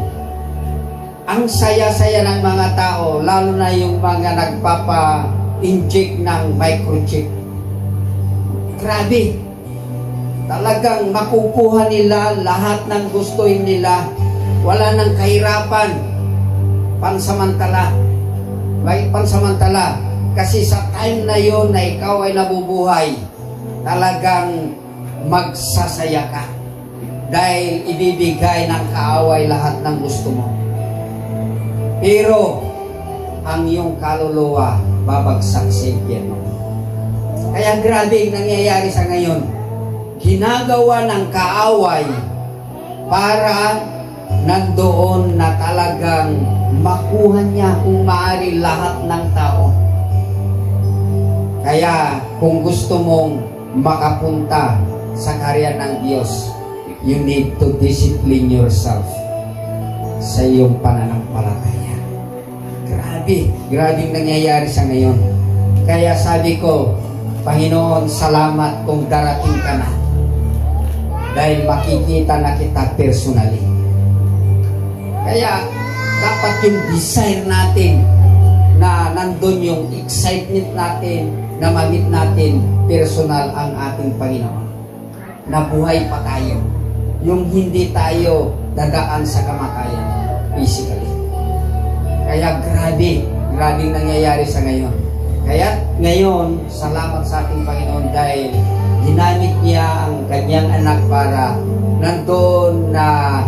Ang saya-saya ng mga tao, lalo na yung mga nagpapa-inject ng microchip. Grabe. Talagang makukuha nila lahat ng gustuhin nila. Wala nang kahirapan. Pansamantala. May pansamantala. Kasi sa time na yon na ikaw ay nabubuhay, talagang magsasaya ka. Dahil ibibigay ng kaaway lahat ng gusto mo. Pero, ang iyong kaluluwa, babagsak sa impyerno. Kaya grabe ang nangyayari sa ngayon. Ginagawa ng kaaway para nandoon na talagang makuha niya kung maaari lahat ng tao. Kaya kung gusto mong makapunta sa karya ng Diyos, you need to discipline yourself sa iyong pananampalataya. Grabe nangyayari sa ngayon. Kaya sabi ko, Panginoon, salamat kung darating ka na. Dahil makikita na kita personally. Kaya dapat yung desire natin na nandun yung excitement natin na ma-meet natin personal ang ating Panginoon. Na buhay pa tayo. Yung hindi tayo dadaan sa kamatayan physically. Kaya grabe nangyayari sa ngayon. Kaya ngayon, salamat sa ating Panginoon dahil ginamit niya ang kanyang anak para nandoon na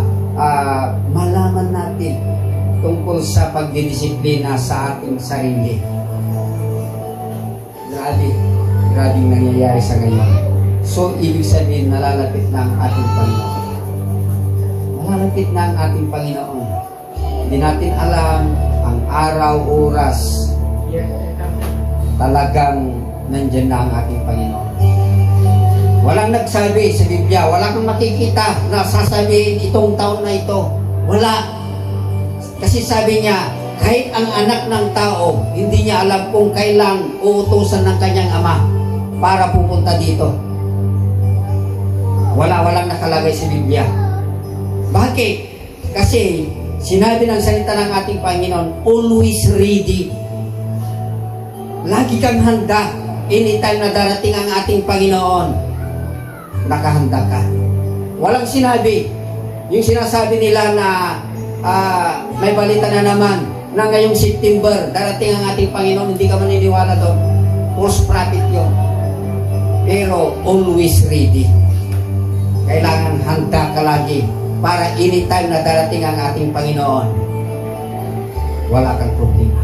malaman natin tungkol sa pagdidisiplina sa ating sarili. Grabe nangyayari sa ngayon. So, ibig sabihin, nalalapit na ang ating Panginoon. Nalalapit na ang ating Panginoon. Hindi natin alam ang araw, oras. Talagang nandyan na ang ating Panginoon. Walang nagsabi sa Biblia, wala kang makikita na sasabihin itong taon na ito. Wala. Kasi sabi niya, kahit ang anak ng tao, hindi niya alam kung kailan uutusan ng kanyang ama para pupunta dito. Walang nakalagay sa Biblia. Bakit? Kasi sinabi ng salita ng ating Panginoon, always ready. Lagi kang handa. Anytime na darating ang ating Panginoon, nakahanda ka. Walang sinabi. Yung sinasabi nila na may balita na naman na ngayong September, darating ang ating Panginoon, hindi ka maniniwala doon. False prophet yun. Pero always ready. Kailangan handa ka lagi para anytime na darating ang ating Panginoon, wala kang problema.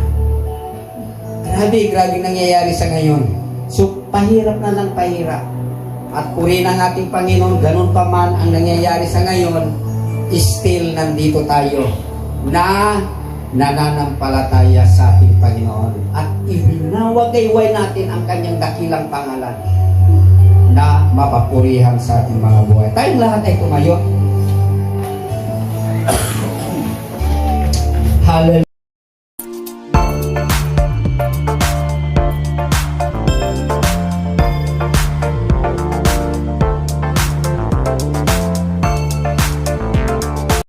Grabe nangyayari sa ngayon. So, pahirap na lang pahirap. At purihin ang ating Panginoon, ganun pa man ang nangyayari sa ngayon, still nandito tayo na nananampalataya sa ating Panginoon. At iwinawagayway natin ang kanyang dakilang pangalan na mapapurihan sa ating mga buhay. Tayong lahat ay tumayo. Hallelujah.